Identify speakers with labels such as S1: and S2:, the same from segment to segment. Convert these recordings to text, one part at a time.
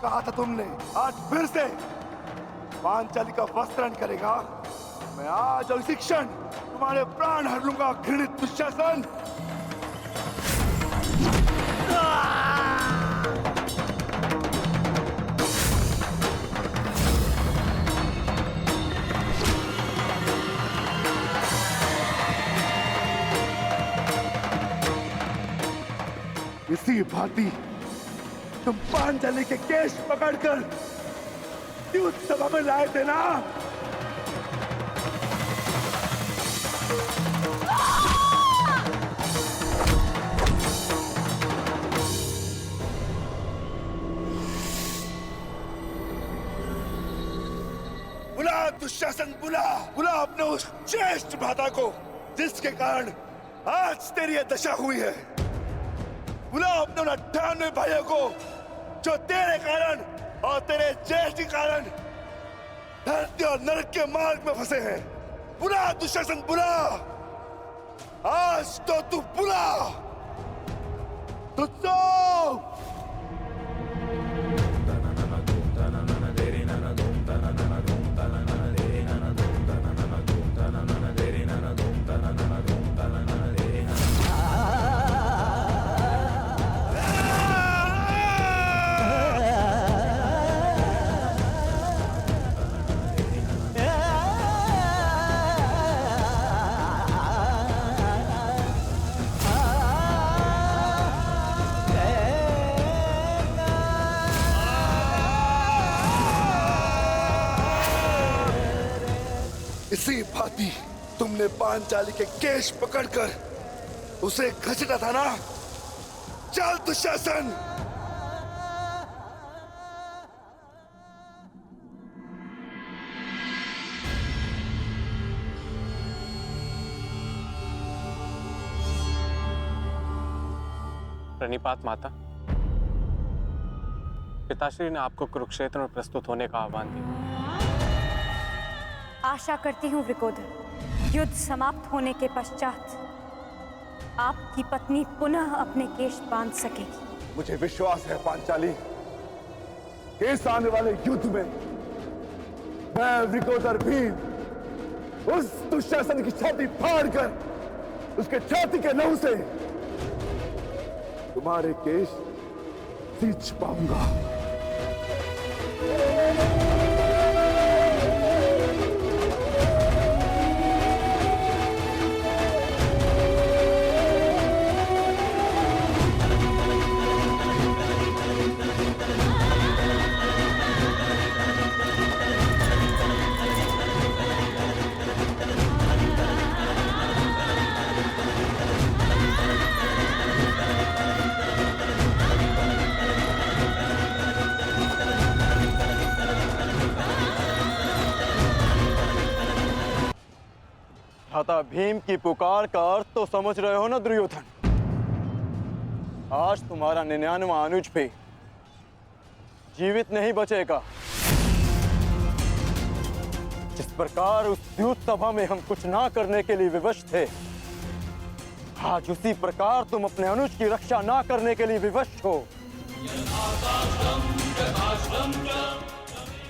S1: कहा था तुमने? आज फिर से पांचाली का वस्त्रण करेगा। मैं आज और इसी क्षण तुम्हारे प्राण हर लूंगा, घृणित दुशासन। इसी भांति तुम पांचाली के केश पकड़कर युद्ध सभा में लाए थे ना? बुला दुशासन, बुला बुला अपने उस ज्येष्ठ भ्राता को जिसके कारण आज तेरी यह दशा हुई है। बुला अपने 98 भाइयों को जो तेरे कारण और तेरे ज्येष्ठ के कारण धरती और नरक के मार्ग में फंसे हैं। बुला दुशासन, बुला। आज तो तू बुला। तुझको इसी भांति तुमने पांचाली के केश पकड़कर उसे घसीटा था ना? चल दुशासन।
S2: प्रणिपात माता। पिताश्री ने आपको कुरुक्षेत्र में प्रस्तुत होने का आह्वान दिया।
S3: आशा करती हूँ वृकोदर, युद्ध समाप्त होने के पश्चात आपकी पत्नी पुनः अपने केश बांध सकेगी।
S1: मुझे विश्वास है पांचाली, इस आने वाले युद्ध में मैं वृकोदर भी उस दुशासन की छाती फाड़कर उसके छाती के लहू से तुम्हारे केश सींच पाऊंगा।
S4: भ्राता भीम की पुकार का अर्थ तो समझ रहे हो ना दुर्योधन? आज तुम्हारा 99वां अनुज भी जीवित नहीं बचेगा। जिस प्रकार उस युद्ध सभा में हम कुछ ना करने के लिए विवश थे, आज उसी प्रकार तुम अपने अनुज की रक्षा ना करने के लिए विवश हो।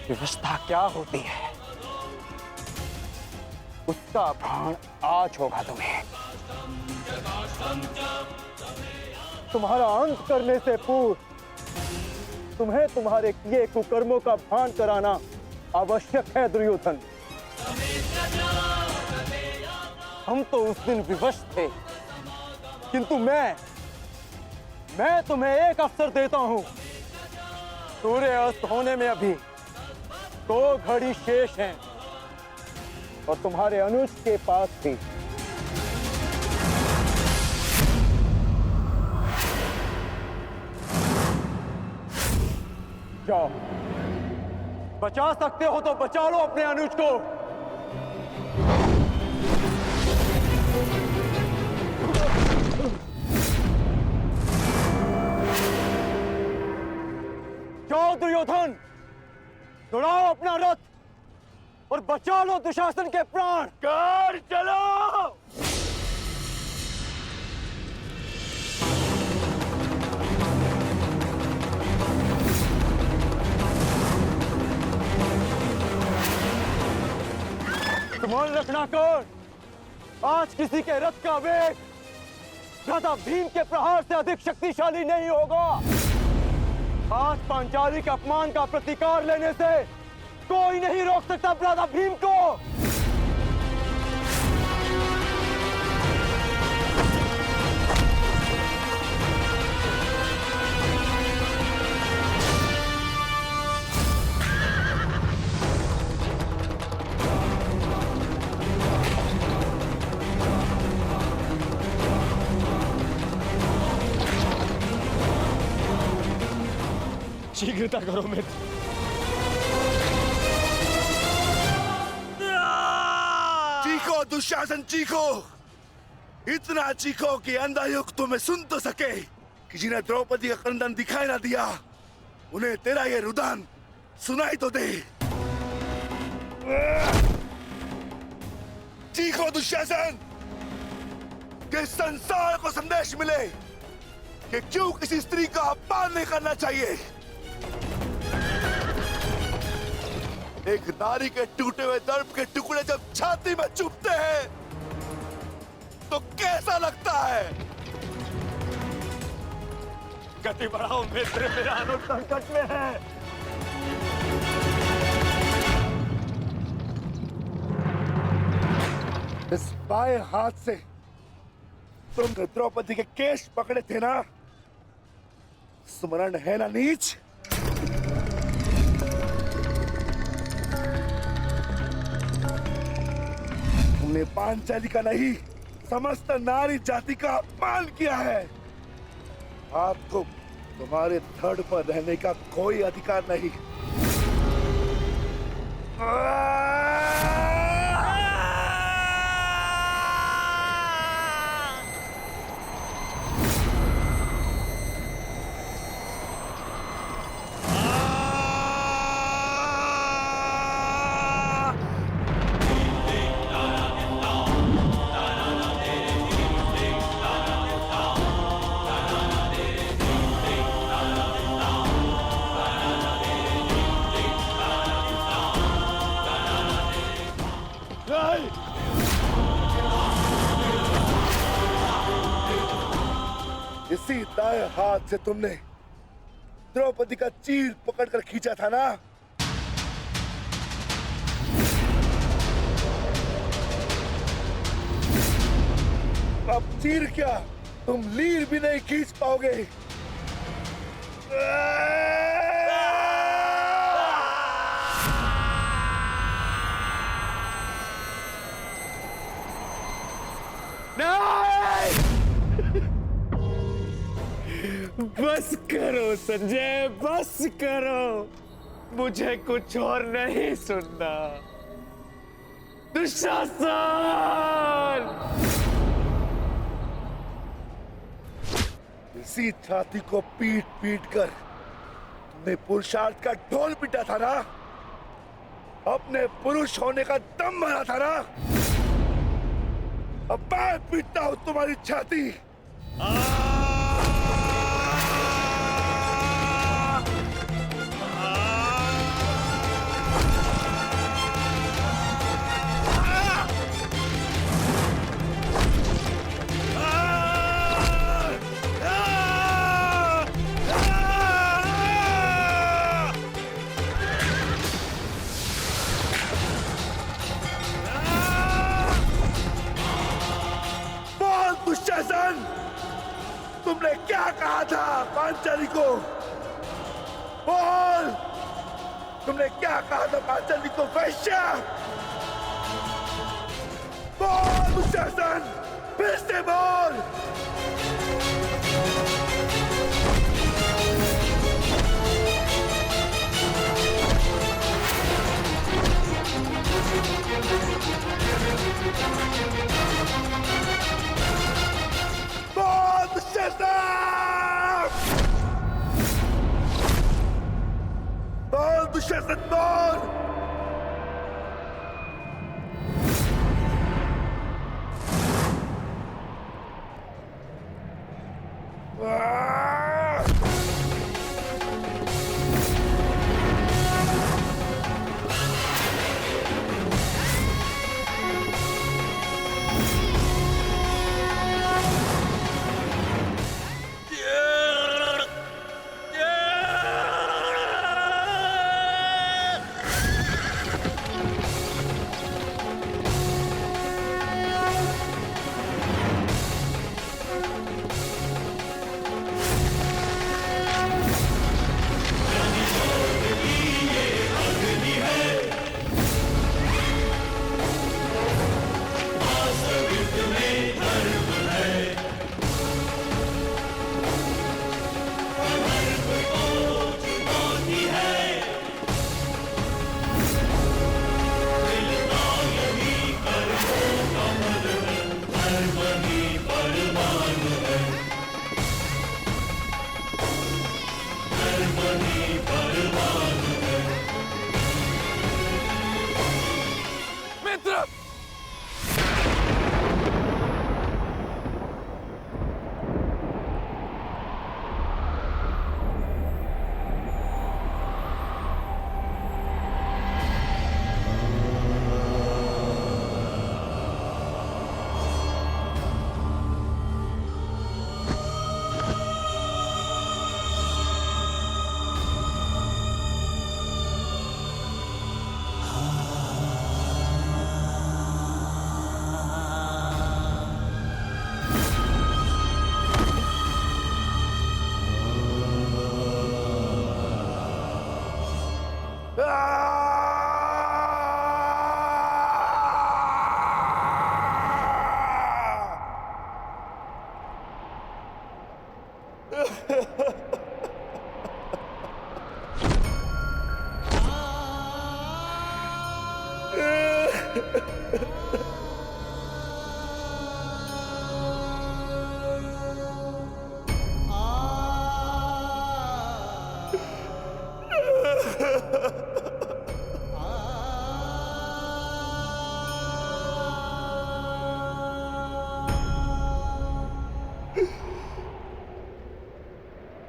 S4: विवशता क्या होती है उसका भान आज होगा तुम्हें। तुम्हारा अंत करने से पूर्व तुम्हें तुम्हारे किए कुकर्मों का भान कराना आवश्यक है दुर्योधन। हम तो उस दिन विवश थे, किंतु मैं तुम्हें एक अवसर देता हूं। सूर्य अस्त होने में अभी 2 घड़ी शेष हैं और तुम्हारे अनुज के पास भी। जाओ, बचा सकते हो तो बचा लो अपने अनुज को। जाओ दुर्योधन, दौड़ाओ अपना रथ और बचा लो दुशासन के प्राण।
S1: कर चलो।
S4: मान रखना कौन, आज किसी के रथ का वेग भ्राता भीम के प्रहार से अधिक शक्तिशाली नहीं होगा। आज पांचाली के अपमान का प्रतिकार लेने से कोई नहीं रोक सकता भ्राता भीम को।
S5: शीघ्रता करो मित्र।
S1: चीखो दुशासन चीखो, इतना चीखो कि अंधा युग तुम्हें सुन तो सके कि जिन्हें द्रौपदी का क्रंदन दिखाई ना दिया उन्हें तेरा ये रुदन सुनाई तो दे। चीखो दुशासन कि संसार को संदेश मिले कि क्यों किसी स्त्री का अपमान नहीं करना चाहिए। एक नारी के टूटे हुए दर्प के टुकड़े जब छाती में चुभते हैं तो कैसा लगता है।
S5: गति बढ़ाओ मित्र, मेरा अनुज संकट में है।
S1: इस बाएं हाथ से तुम द्रौपदी के केश पकड़े थे ना, स्मरण है ना नीच। तुमने पांचाली का नहीं समस्त नारी जाति का अपमान किया है। आपको तुम्हारे धड़ पर रहने का कोई अधिकार नहीं। इसी दाएं हाथ से तुमने द्रौपदी का चीर पकड़कर खींचा था ना। अब चीर क्या, तुम लीर भी नहीं खींच पाओगे।
S5: बस करो संजय, बस करो, मुझे कुछ और नहीं सुनना। दुशासन!
S1: इसी छाती को पीट पीट कर तुमने पुरुषार्थ का ढोल पीटा था ना, अपने पुरुष होने का दम भरा था ना। अब मैं पीटता हूं तुम्हारी छाती। दुशासन, तुमने क्या कहा था पांचाली को? बोल, तुमने क्या कहा था पांचाली को? वैश्या! बोल दुशासन, फिर से बोल। बोल दुशासन! बोल दुशासन, बोल।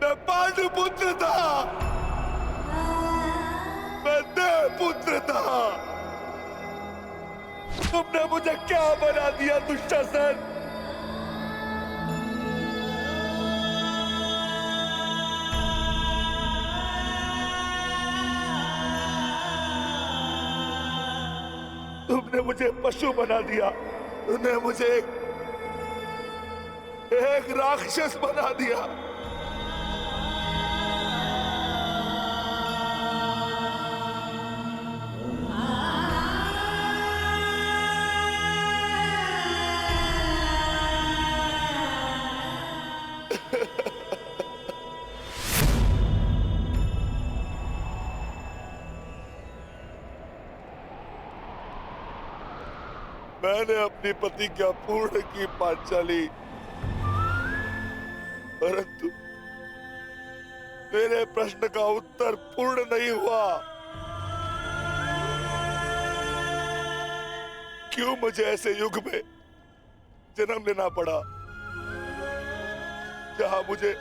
S1: मैं पांडुपुत्र था, मैं देवपुत्र था। तुमने मुझे क्या बना दिया दुशासन? तुमने मुझे पशु बना दिया, तुमने मुझे एक राक्षस बना दिया। मैंने अपनी प्रतिज्ञा पूर्ण की पांचाली, परंतु मेरे प्रश्न का उत्तर पूर्ण नहीं हुआ। क्यों मुझे ऐसे युग में जन्म लेना पड़ा जहां मुझे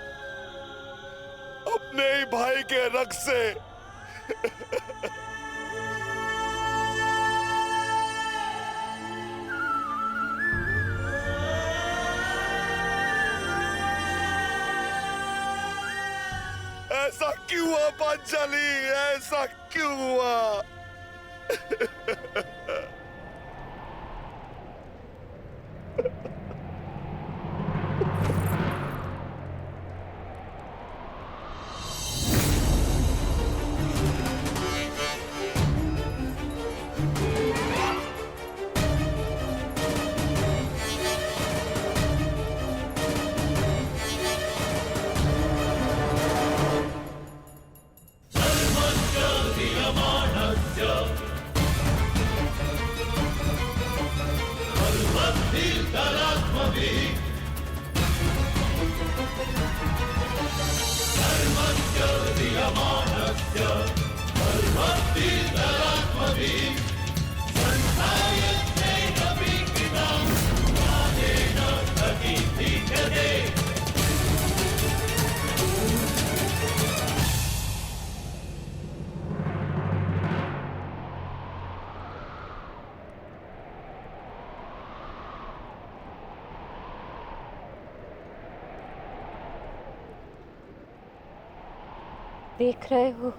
S1: अपने ही भाई के रक्त से ऐसा क्यों हुआ पांचाली? ऐसा क्यों हुआ?
S3: देख रहे हो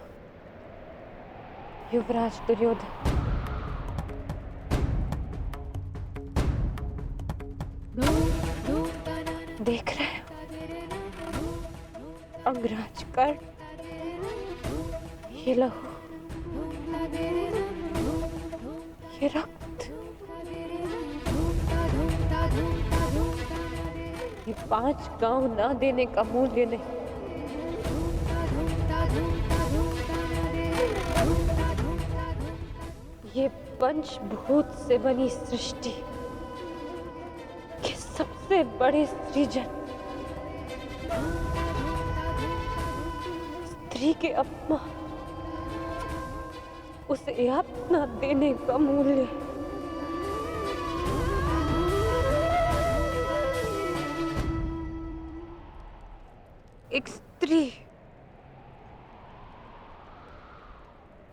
S3: युवराज दुर्योधन, देख रहे हो अंगराज कर्ण, ये लहू, ये रक्त, ये 5 गांव ना देने का मूल्य नहीं। ये पंचभूत से बनी सृष्टि के सबसे बड़े सृजन, स्त्री के अपमान, उसे यातना देने का मूल्य। एक स्त्री,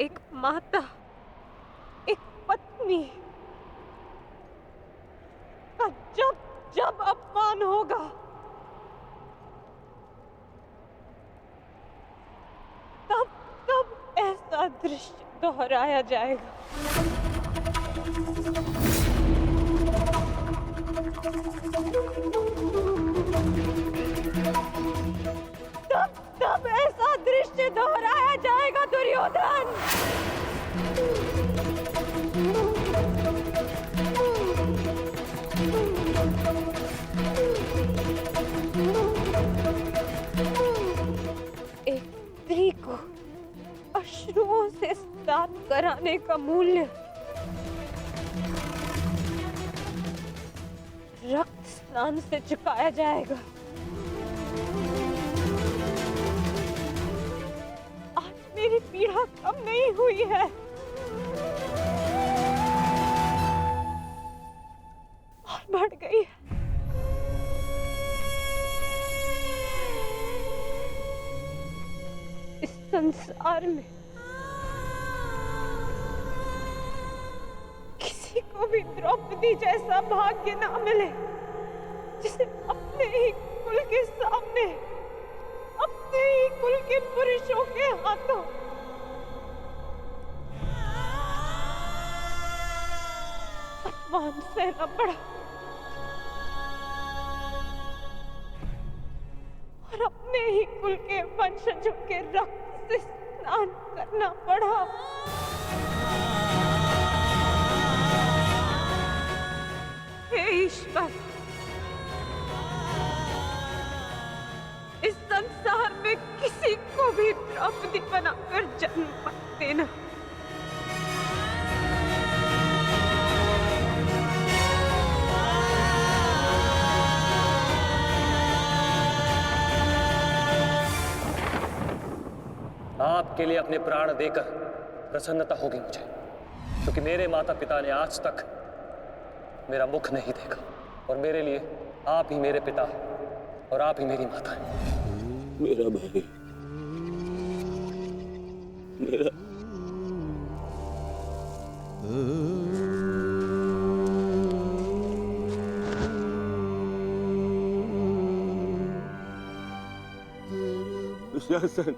S3: एक माता, एक पत्नी का जब जब अपमान होगा, तब तब ऐसा दृश्य दोहराया जाएगा। तब तब ऐसा दृश्य दोहराया जाएगा दुर्योधन। घराने का मूल्य रक्त स्नान से चुकाया जाएगा। आज मेरी पीड़ा कम नहीं हुई है, और बढ़ गई है। इस संसार में किसी को भी द्रौपदी जैसा भाग्य ना मिले, जिसे अपने ही कुल के सामने, अपने ही कुल के पुरुषों के हाथों अपमान सहना पड़ा और अपने ही कुल के वंशजों के रक्त से स्नान करना पड़ा। हे ईश्वर, इस संसार में किसी को भी द्रौपदी बनाकर जन्म मत देना।
S6: आपके लिए अपने प्राण देकर प्रसन्नता होगी मुझे, क्योंकि मेरे माता पिता ने आज तक मेरा मुख नहीं देखा, और मेरे लिए आप ही मेरे पिता और आप ही मेरी माता हैं।
S5: मेरा भाई, मेरा दुशासन,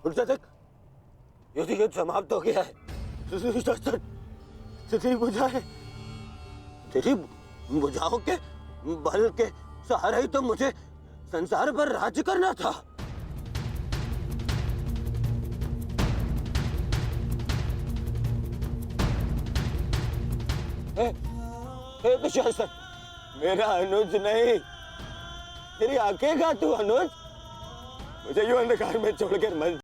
S5: उठ जा देख, युद्ध समाप्त हो गया है। तेरी बुझाएं, तेरी बुझाओं के बल के सहारे ही तो मुझे संसार पर राज्य करना था। हे दुशासन, मेरा अनुज नहीं, तेरी आंखें का तू अनुज, मुझे यूं अंधकार में छोड़कर मत